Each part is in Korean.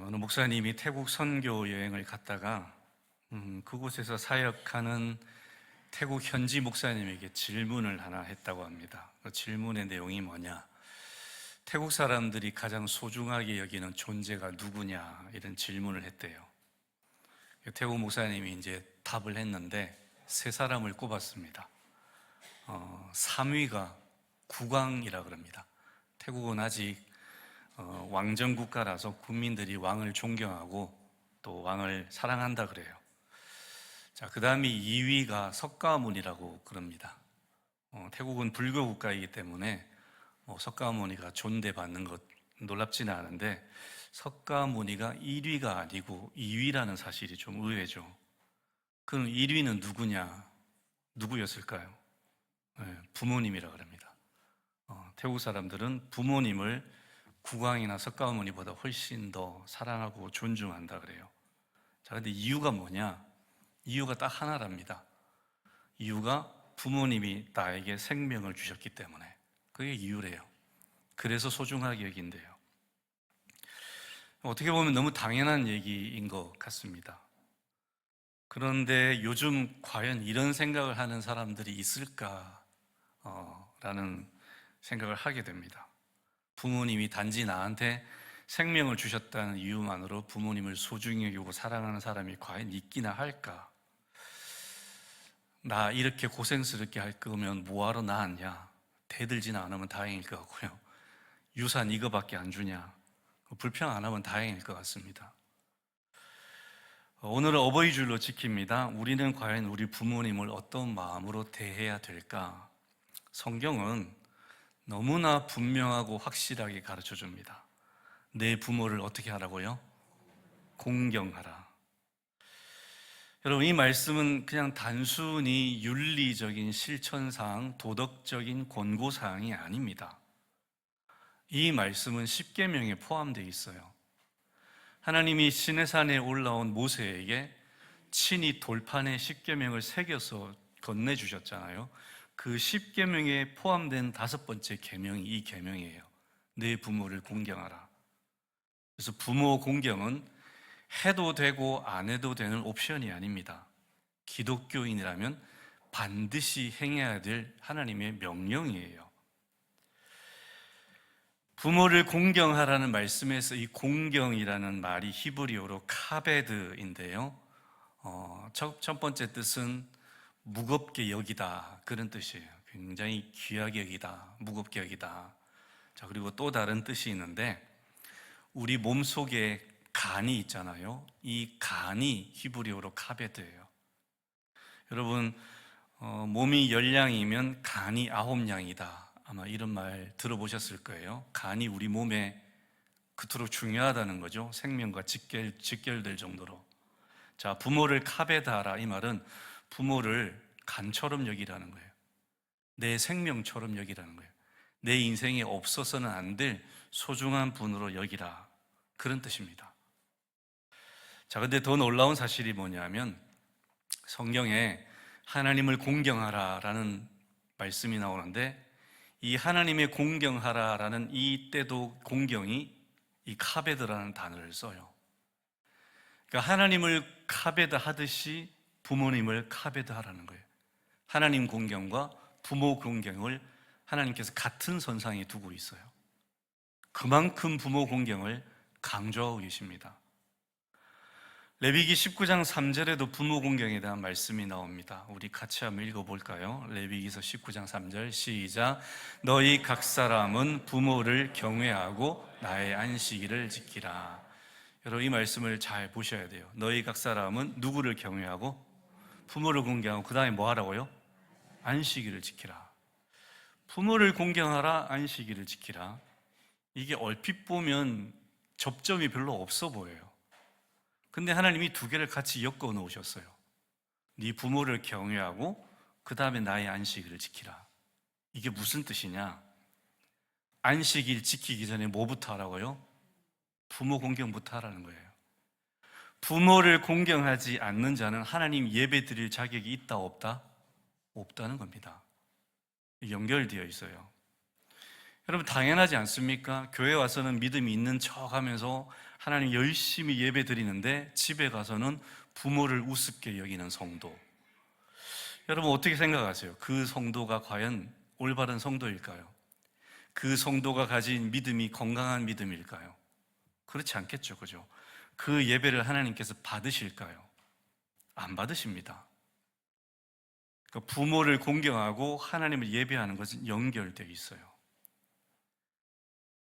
어느 목사님이 태국 선교 여행을 갔다가 그곳에서 사역하는 태국 현지 목사님에게 질문을 하나 했다고 합니다. 그 질문의 내용이 뭐냐? 태국 사람들이 가장 소중하게 여기는 존재가 누구냐? 이런 질문을 했대요. 태국 목사님이 이제 답을 했는데 세 사람을 꼽았습니다. 3위가 국왕이라 그럽니다. 태국은 아직 왕정 국가라서 국민들이 왕을 존경하고 또 왕을 사랑한다 그래요. 자, 그 다음에 2위가 석가모니라고 그럽니다. 태국은 불교 국가이기 때문에 석가모니가 존대받는 것 놀랍지는 않은데 석가모니가 1위가 아니고 2위라는 사실이 좀 의외죠. 그럼 1위는 누구냐? 누구였을까요? 부모님이라 그럽니다. 태국 사람들은 부모님을 국왕이나 석가모니보다 훨씬 더 사랑하고 존중한다 그래요. 자, 근데 이유가 뭐냐? 이유가 딱 하나랍니다. 이유가 부모님이 나에게 생명을 주셨기 때문에. 그게 이유래요. 그래서 소중하게 여긴대요. 어떻게 보면 너무 당연한 얘기인 것 같습니다. 그런데 요즘 과연 이런 생각을 하는 사람들이 있을까? 라는 생각을 하게 됩니다. 부모님이 단지 나한테 생명을 주셨다는 이유만으로 부모님을 소중히 여기고 사랑하는 사람이 과연 있기나 할까? 나 이렇게 고생스럽게 할 거면 뭐하러 낳았냐? 대들지는 않으면 다행일 것 같고요. 유산 이거밖에 안 주냐? 불평 안 하면 다행일 것 같습니다. 오늘은 어버이주일로 지킵니다. 우리는 과연 우리 부모님을 어떤 마음으로 대해야 될까? 성경은 너무나 분명하고 확실하게 가르쳐 줍니다. 내 부모를 어떻게 하라고요? 공경하라. 여러분, 이 말씀은 그냥 단순히 윤리적인 실천사항, 도덕적인 권고사항이 아닙니다. 이 말씀은 십계명에 포함되어 있어요. 하나님이 시내산에 올라온 모세에게 친히 돌판에 십계명을 새겨서 건네주셨잖아요. 그 십계명에 포함된 5번째 계명이 이 계명이에요. 내 부모를 공경하라. 그래서 부모 공경은 해도 되고 안 해도 되는 옵션이 아닙니다. 기독교인이라면 반드시 행해야 될 하나님의 명령이에요. 부모를 공경하라는 말씀에서 이 공경이라는 말이 히브리어로 카베드인데요. 첫 번째 뜻은 무겁게 여기다, 그런 뜻이에요. 굉장히 귀하게 여기다, 무겁게 여기다. 자, 그리고 또 다른 뜻이 있는데 우리 몸속에 간이 있잖아요. 이 간이 히브리어로 카베드예요. 여러분, 몸이 10량이면 간이 9량이다. 아마 이런 말 들어보셨을 거예요. 간이 우리 몸에 그토록 중요하다는 거죠. 생명과 직결될 정도로. 자, 부모를 카베드하라, 이 말은 부모를 간처럼 여기라는 거예요. 내 생명처럼 여기라는 거예요. 내 인생에 없어서는 안 될 소중한 분으로 여기라, 그런 뜻입니다. 자, 근데 더 놀라운 사실이 뭐냐면 성경에 하나님을 공경하라 라는 말씀이 나오는데 이 하나님의 공경하라 라는 이 때도 공경이 이 카베드라는 단어를 써요. 그러니까 하나님을 카베드 하듯이 부모님을 카베드 하라는 거예요. 하나님 공경과 부모 공경을 하나님께서 같은 선상에 두고 있어요. 그만큼 부모 공경을 강조하고 계십니다. 레위기 19장 3절에도 부모 공경에 대한 말씀이 나옵니다. 우리 같이 한번 읽어볼까요? 레위기서 19장 3절 시작. 너희 각 사람은 부모를 경외하고 나의 안식일을 지키라. 여러분, 이 말씀을 잘 보셔야 돼요. 너희 각 사람은 누구를 경외하고? 부모를 공경하고 그 다음에 뭐 하라고요? 안식일을 지키라. 부모를 공경하라, 안식일을 지키라. 이게 얼핏 보면 접점이 별로 없어 보여요. 근데 하나님이 두 개를 같이 엮어 놓으셨어요. 네 부모를 경외하고 그 다음에 나의 안식일을 지키라. 이게 무슨 뜻이냐? 안식일 지키기 전에 뭐부터 하라고요? 부모 공경부터 하라는 거예요. 부모를 공경하지 않는 자는 하나님 예배 드릴 자격이 있다 없다? 없다는 겁니다. 연결되어 있어요. 여러분, 당연하지 않습니까? 교회 와서는 믿음이 있는 척 하면서 하나님 열심히 예배 드리는데 집에 가서는 부모를 우습게 여기는 성도. 여러분 어떻게 생각하세요? 그 성도가 과연 올바른 성도일까요? 그 성도가 가진 믿음이 건강한 믿음일까요? 그렇지 않겠죠, 그죠? 그 예배를 하나님께서 받으실까요? 안 받으십니다. 그러니까 부모를 공경하고 하나님을 예배하는 것은 연결되어 있어요.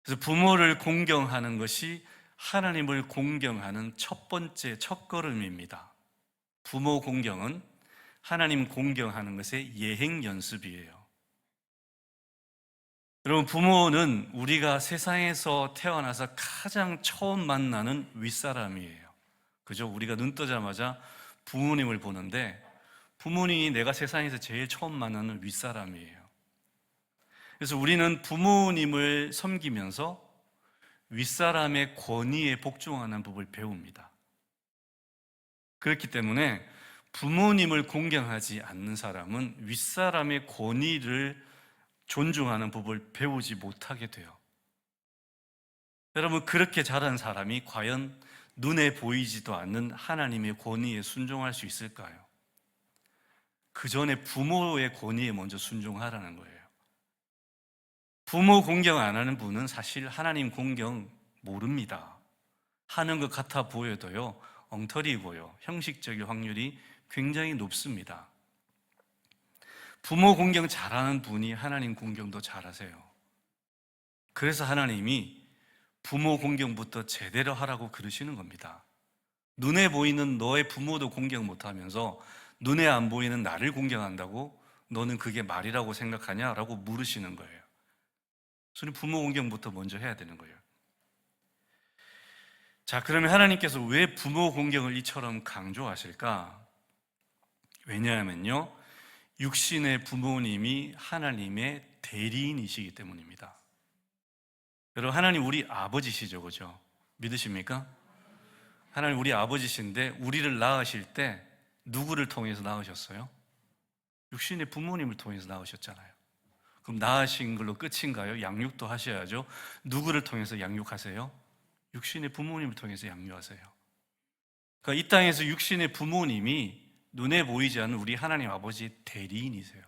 그래서 부모를 공경하는 것이 하나님을 공경하는 첫 번째 첫걸음입니다. 부모 공경은 하나님 공경하는 것의 예행 연습이에요. 여러분, 부모는 우리가 세상에서 태어나서 가장 처음 만나는 윗사람이에요. 그죠? 우리가 눈 뜨자마자 부모님을 보는데 부모님이 내가 세상에서 제일 처음 만나는 윗사람이에요. 그래서 우리는 부모님을 섬기면서 윗사람의 권위에 복종하는 법을 배웁니다. 그렇기 때문에 부모님을 공경하지 않는 사람은 윗사람의 권위를 존중하는 법을 배우지 못하게 돼요. 여러분, 그렇게 자란 사람이 과연 눈에 보이지도 않는 하나님의 권위에 순종할 수 있을까요? 그 전에 부모의 권위에 먼저 순종하라는 거예요. 부모 공경 안 하는 분은 사실 하나님 공경 모릅니다. 하는 것 같아 보여도요, 엉터리고요, 형식적일 확률이 굉장히 높습니다. 부모 공경 잘하는 분이 하나님 공경도 잘하세요. 그래서 하나님이 부모 공경부터 제대로 하라고 그러시는 겁니다. 눈에 보이는 너의 부모도 공경 못하면서 눈에 안 보이는 나를 공경한다고 너는 그게 말이라고 생각하냐라고 물으시는 거예요. 그래서 부모 공경부터 먼저 해야 되는 거예요. 자, 그러면 하나님께서 왜 부모 공경을 이처럼 강조하실까? 왜냐하면요, 육신의 부모님이 하나님의 대리인이시기 때문입니다. 여러분, 하나님 우리 아버지시죠, 그죠? 믿으십니까? 하나님 우리 아버지신데 우리를 낳으실 때 누구를 통해서 낳으셨어요? 육신의 부모님을 통해서 낳으셨잖아요. 그럼 낳으신 걸로 끝인가요? 양육도 하셔야죠. 누구를 통해서 양육하세요? 육신의 부모님을 통해서 양육하세요. 그러니까 이 땅에서 육신의 부모님이 눈에 보이지 않는 우리 하나님 아버지의 대리인이세요.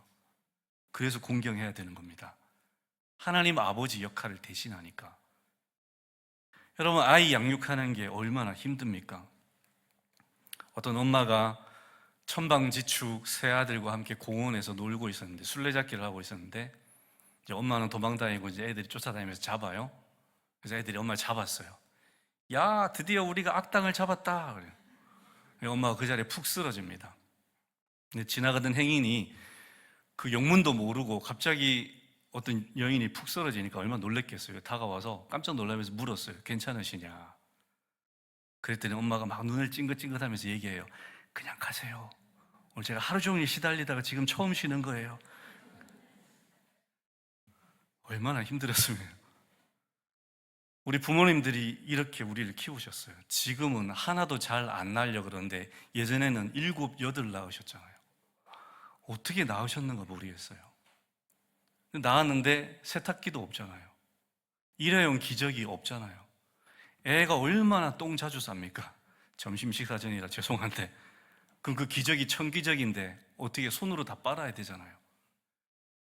그래서 공경해야 되는 겁니다. 하나님 아버지 역할을 대신하니까. 여러분, 아이 양육하는 게 얼마나 힘듭니까? 어떤 엄마가 천방지축 세 아들과 함께 공원에서 놀고 있었는데, 술래잡기를 하고 있었는데, 이제 엄마는 도망다니고 이제 애들이 쫓아다니면서 잡아요. 그래서 애들이 엄마를 잡았어요. 야, 드디어 우리가 악당을 잡았다. 그래요. 엄마가 그 자리에 푹 쓰러집니다. 근데 지나가던 행인이 그 영문도 모르고 갑자기 어떤 여인이 푹 쓰러지니까 얼마나 놀랬겠어요. 다가와서 깜짝 놀라면서 물었어요. 괜찮으시냐? 그랬더니 엄마가 막 눈을 찡긋찡긋하면서 얘기해요. 그냥 가세요. 오늘 제가 하루 종일 시달리다가 지금 처음 쉬는 거예요. 얼마나 힘들었으면. 우리 부모님들이 이렇게 우리를 키우셨어요. 지금은 하나도 잘 안 낳으려고 그러는데 예전에는 7, 8 낳으셨잖아요. 어떻게 낳으셨는가 모르겠어요. 낳았는데 세탁기도 없잖아요. 일회용 기저귀 없잖아요. 애가 얼마나 똥 자주 쌉니까? 점심 식사 전이라 죄송한데 그럼 그 기저귀 천기저귀인데 어떻게 손으로 다 빨아야 되잖아요.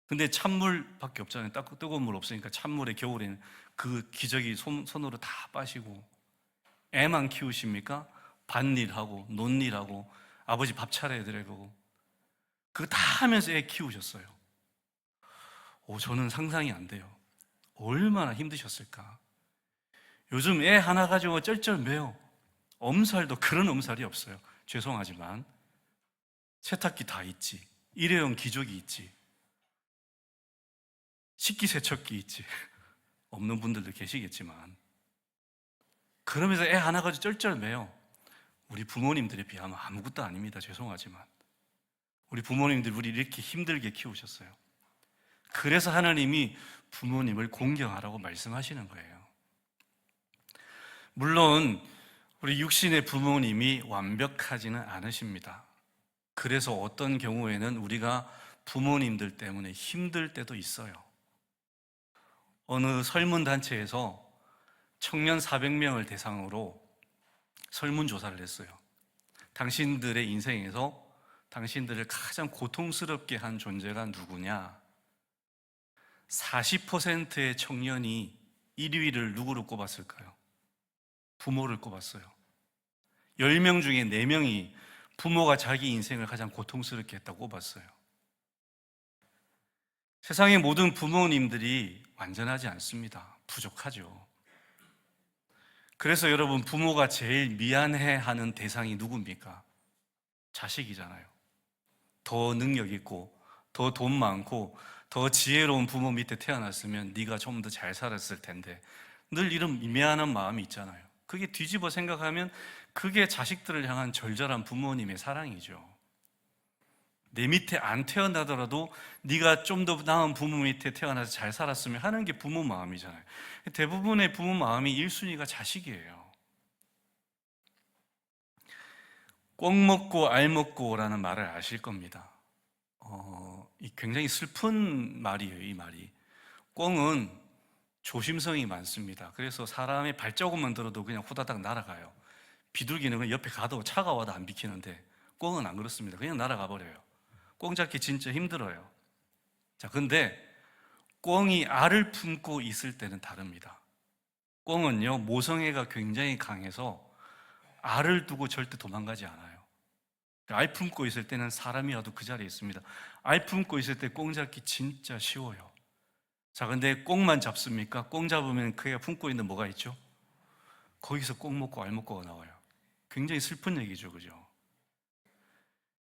근데 찬물밖에 없잖아요. 뜨거운 물 없으니까 찬물에 겨울에는 그 기저귀 손으로 다 빠시고. 애만 키우십니까? 밭일하고 논일하고 아버지 밥 차려야 되고 그거 다 하면서 애 키우셨어요. 저는 상상이 안 돼요. 얼마나 힘드셨을까. 요즘 애 하나 가지고 쩔쩔매요. 엄살도 그런 엄살이 없어요. 죄송하지만 세탁기 다 있지, 일회용 기저귀 있지, 식기세척기 있지. 없는 분들도 계시겠지만 그러면서 애 하나 가지고 쩔쩔매요. 우리 부모님들에 비하면 아무것도 아닙니다. 죄송하지만 우리 부모님들이 우리 이렇게 힘들게 키우셨어요. 그래서 하나님이 부모님을 공경하라고 말씀하시는 거예요. 물론 우리 육신의 부모님이 완벽하지는 않으십니다. 그래서 어떤 경우에는 우리가 부모님들 때문에 힘들 때도 있어요. 어느 설문단체에서 청년 400명을 대상으로 설문조사를 했어요. 당신들의 인생에서 당신들을 가장 고통스럽게 한 존재가 누구냐? 40%의 청년이 1위를 누구로 꼽았을까요? 부모를 꼽았어요. 10명 중에 4명이 부모가 자기 인생을 가장 고통스럽게 했다고 꼽았어요. 세상의 모든 부모님들이 완전하지 않습니다. 부족하죠. 그래서 여러분, 부모가 제일 미안해 하는 대상이 누굽니까? 자식이잖아요. 더 능력 있고, 더 돈 많고, 더 지혜로운 부모 밑에 태어났으면 네가 좀 더 잘 살았을 텐데, 늘 이런 미안한 마음이 있잖아요. 그게 뒤집어 생각하면 그게 자식들을 향한 절절한 부모님의 사랑이죠. 내 밑에 안 태어나더라도 네가 좀 더 나은 부모 밑에 태어나서 잘 살았으면 하는 게 부모 마음이잖아요. 대부분의 부모 마음이 1순위가 자식이에요. 꼭 먹고 알 먹고라는 말을 아실 겁니다. 굉장히 슬픈 말이에요, 이 말이. 꿩은 조심성이 많습니다. 그래서 사람의 발자국만 들어도 그냥 후다닥 날아가요. 비둘기는 옆에 가도 차가 와도 안 비키는데 꿩은 안 그렇습니다. 그냥 날아가 버려요. 꿩 잡기 진짜 힘들어요. 자, 근데 꿩이 알을 품고 있을 때는 다릅니다. 꿩은요, 모성애가 굉장히 강해서 알을 두고 절대 도망가지 않아요. 알 품고 있을 때는 사람이 와도 그 자리에 있습니다. 알 품고 있을 때 꿩 잡기 진짜 쉬워요. 자, 근데 꿩만 잡습니까? 꿩 잡으면 그가 품고 있는 뭐가 있죠? 거기서 꿩 먹고 알 먹고가 나와요. 굉장히 슬픈 얘기죠, 그죠?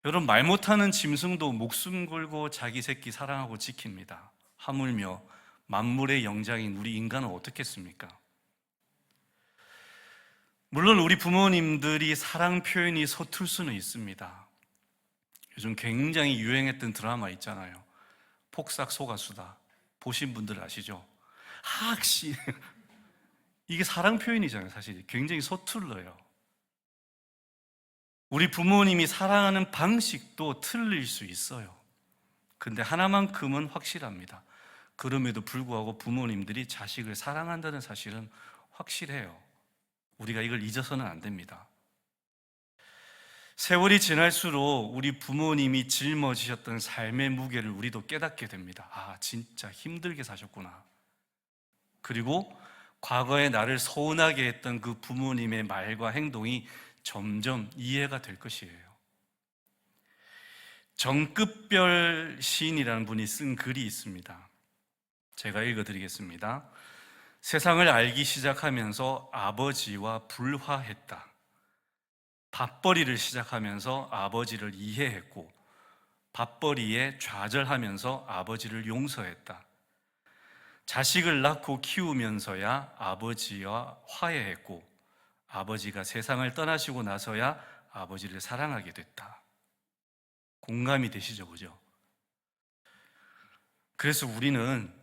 여러분, 말 못하는 짐승도 목숨 걸고 자기 새끼 사랑하고 지킵니다. 하물며 만물의 영장인 우리 인간은 어떻겠습니까? 물론 우리 부모님들이 사랑 표현이 서툴 수는 있습니다. 요즘 굉장히 유행했던 드라마 있잖아요. 폭삭 소가수다. 보신 분들 아시죠? 학시 이게 사랑 표현이잖아요. 사실 굉장히 서툴러요. 우리 부모님이 사랑하는 방식도 틀릴 수 있어요. 근데 하나만큼은 확실합니다. 그럼에도 불구하고 부모님들이 자식을 사랑한다는 사실은 확실해요. 우리가 이걸 잊어서는 안 됩니다. 세월이 지날수록 우리 부모님이 짊어지셨던 삶의 무게를 우리도 깨닫게 됩니다. 아, 진짜 힘들게 사셨구나. 그리고 과거에 나를 서운하게 했던 그 부모님의 말과 행동이 점점 이해가 될 것이에요. 정급별 시인이라는 분이 쓴 글이 있습니다. 제가 읽어드리겠습니다. 세상을 알기 시작하면서 아버지와 불화했다. 밥벌이를 시작하면서 아버지를 이해했고, 밥벌이에 좌절하면서 아버지를 용서했다. 자식을 낳고 키우면서야 아버지와 화해했고, 아버지가 세상을 떠나시고 나서야 아버지를 사랑하게 됐다. 공감이 되시죠, 그죠? 그래서 우리는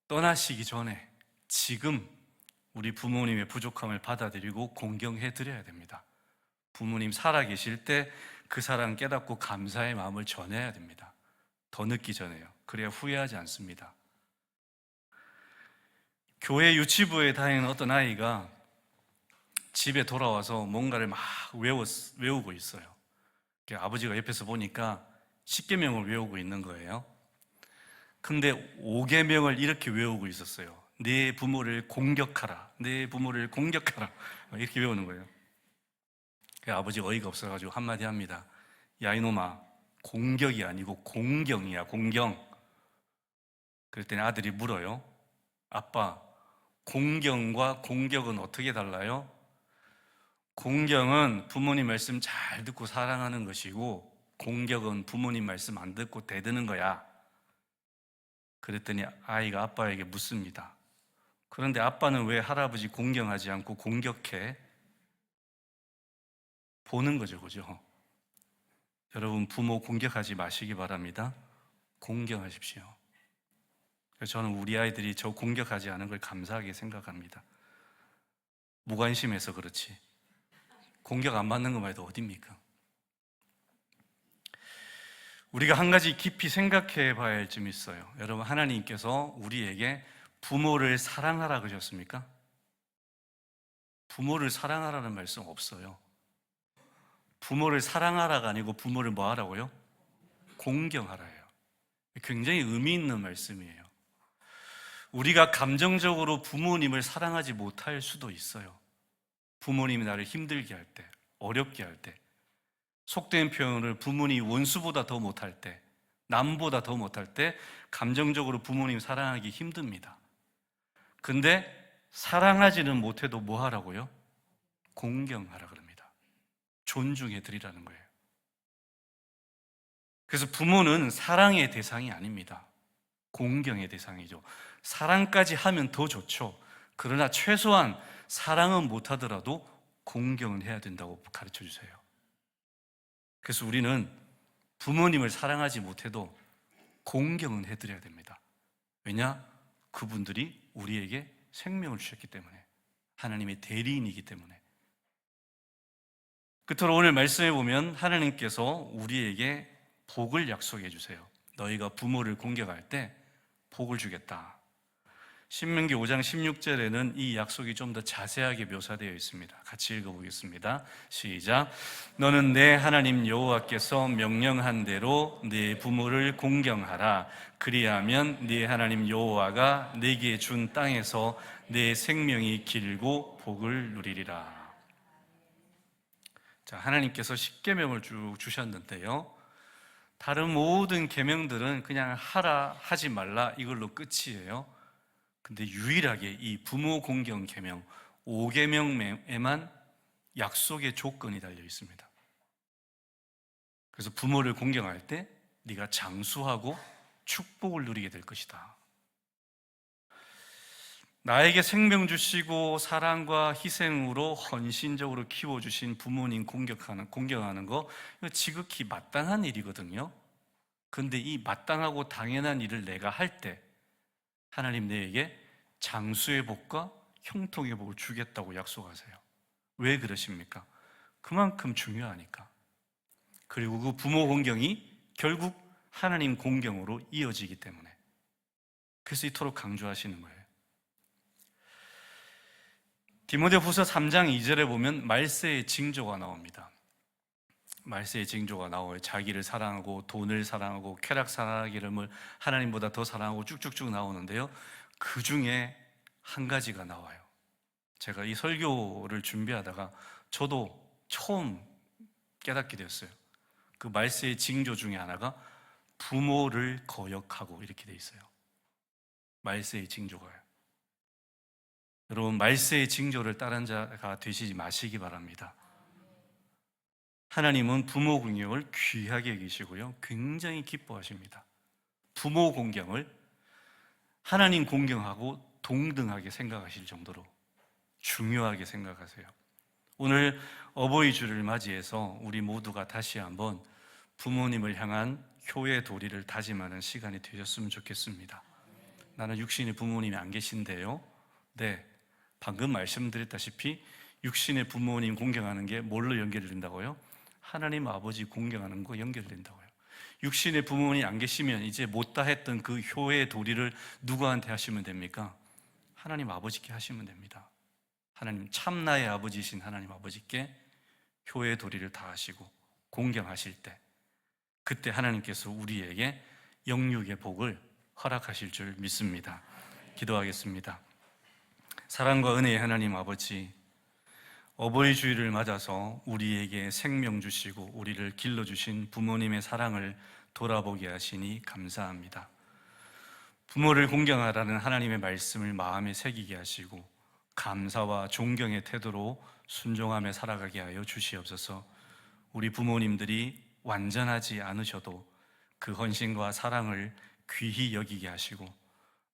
떠나시기 전에 지금 우리 부모님의 부족함을 받아들이고 공경해 드려야 됩니다. 부모님 살아계실 때 그 사랑 깨닫고 감사의 마음을 전해야 됩니다. 더 늦기 전에요. 그래야 후회하지 않습니다. 교회 유치부에 다니는 어떤 아이가 집에 돌아와서 뭔가를 막 외우고 있어요. 아버지가 옆에서 보니까 10계명을 외우고 있는 거예요. 근데 5계명을 이렇게 외우고 있었어요. 내 부모를 공격하라. 내 부모를 공격하라. 이렇게 외우는 거예요. 아버지가 어이가 없어가지고 한마디 합니다. 야, 이놈아, 공격이 아니고 공경이야, 공경. 그랬더니 아들이 물어요. 아빠, 공경과 공격은 어떻게 달라요? 공경은 부모님 말씀 잘 듣고 사랑하는 것이고, 공격은 부모님 말씀 안 듣고 대드는 거야. 그랬더니 아이가 아빠에게 묻습니다. 그런데 아빠는 왜 할아버지 공경하지 않고 공격해? 보는 거죠, 그죠? 여러분, 부모 공격하지 마시기 바랍니다. 공경하십시오. 저는 우리 아이들이 저 공격하지 않은 걸 감사하게 생각합니다. 무관심해서 그렇지. 공격 안 받는 것만 해도 어딥니까? 우리가 한 가지 깊이 생각해 봐야 할 점이 있어요. 여러분, 하나님께서 우리에게 부모를 사랑하라 그러셨습니까? 부모를 사랑하라는 말씀 없어요. 부모를 사랑하라가 아니고 부모를 뭐 하라고요? 공경하라예요. 굉장히 의미 있는 말씀이에요. 우리가 감정적으로 부모님을 사랑하지 못할 수도 있어요. 부모님이 나를 힘들게 할 때, 어렵게 할 때, 속된 표현을 부모님이 원수보다 더 못할 때, 남보다 더 못할 때 감정적으로 부모님 사랑하기 힘듭니다. 근데 사랑하지는 못해도 뭐 하라고요? 공경하라 그럽니다. 존중해 드리라는 거예요. 그래서 부모는 사랑의 대상이 아닙니다. 공경의 대상이죠. 사랑까지 하면 더 좋죠. 그러나 최소한 사랑은 못하더라도 공경은 해야 된다고 가르쳐 주세요. 그래서 우리는 부모님을 사랑하지 못해도 공경은 해드려야 됩니다. 왜냐? 그분들이 우리에게 생명을 주셨기 때문에, 하나님의 대리인이기 때문에. 끝으로 오늘 말씀해 보면 하나님께서 우리에게 복을 약속해 주세요. 너희가 부모를 공경할 때 복을 주겠다. 신명기 5장 16절에는 이 약속이 좀 더 자세하게 묘사되어 있습니다. 같이 읽어보겠습니다. 시작. 너는 내 하나님 여호와께서 명령한 대로 네 부모를 공경하라. 그리하면 네 하나님 여호와가 네게 준 땅에서 네 생명이 길고 복을 누리리라. 자, 하나님께서 십계명을 쭉 주셨는데요. 다른 모든 계명들은 그냥 하라, 하지 말라 이걸로 끝이에요. 근데 유일하게 이 부모 공경 계명 5계명에만 약속의 조건이 달려 있습니다. 그래서 부모를 공경할 때 네가 장수하고 축복을 누리게 될 것이다. 나에게 생명 주시고 사랑과 희생으로 헌신적으로 키워주신 부모님 공경하는 거 이거 지극히 마땅한 일이거든요. 근데 이 마땅하고 당연한 일을 내가 할 때 하나님 내게 장수의 복과 형통의 복을 주겠다고 약속하세요. 왜 그러십니까? 그만큼 중요하니까. 그리고 그 부모 공경이 결국 하나님 공경으로 이어지기 때문에. 그래서 이토록 강조하시는 거예요. 디모데후서 3장 2절에 보면 말세의 징조가 나옵니다. 말세의 징조가 나와요. 자기를 사랑하고 돈을 사랑하고 쾌락 사랑하기를 하나님보다 더 사랑하고 쭉쭉쭉 나오는데요. 그 중에 한 가지가 나와요. 제가 이 설교를 준비하다가 저도 처음 깨닫게 되었어요. 그 말세의 징조 중에 하나가 부모를 거역하고 이렇게 돼 있어요. 말세의 징조가요. 여러분, 말세의 징조를 따른 자가 되시지 마시기 바랍니다. 하나님은 부모 공경을 귀하게 여기시고요, 굉장히 기뻐하십니다. 부모 공경을 하나님 공경하고 동등하게 생각하실 정도로 중요하게 생각하세요. 오늘 어버이 주를 맞이해서 우리 모두가 다시 한번 부모님을 향한 효의 도리를 다짐하는 시간이 되셨으면 좋겠습니다. 나는 육신의 부모님이 안 계신데요. 네, 방금 말씀드렸다시피 육신의 부모님 공경하는 게 뭘로 연결된다고요? 하나님 아버지 공경하는 거 연결된다고요. 육신의 부모님이 안 계시면 이제 못다 했던 그 효의 도리를 누구한테 하시면 됩니까? 하나님 아버지께 하시면 됩니다. 하나님 참나의 아버지이신 하나님 아버지께 효의 도리를 다 하시고 공경하실 때, 그때 하나님께서 우리에게 영육의 복을 허락하실 줄 믿습니다. 기도하겠습니다. 사랑과 은혜의 하나님 아버지, 어버이 주일을 맞아서 우리에게 생명 주시고 우리를 길러주신 부모님의 사랑을 돌아보게 하시니 감사합니다. 부모를 공경하라는 하나님의 말씀을 마음에 새기게 하시고 감사와 존경의 태도로 순종하며 살아가게 하여 주시옵소서. 우리 부모님들이 완전하지 않으셔도 그 헌신과 사랑을 귀히 여기게 하시고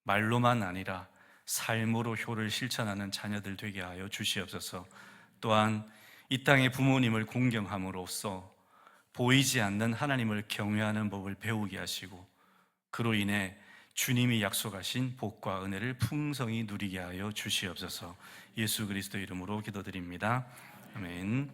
말로만 아니라 삶으로 효를 실천하는 자녀들 되게 하여 주시옵소서. 또한 이 땅의 부모님을 공경함으로써 보이지 않는 하나님을 경외하는 법을 배우게 하시고 그로 인해 주님이 약속하신 복과 은혜를 풍성히 누리게 하여 주시옵소서. 예수 그리스도 이름으로 기도드립니다. 아멘.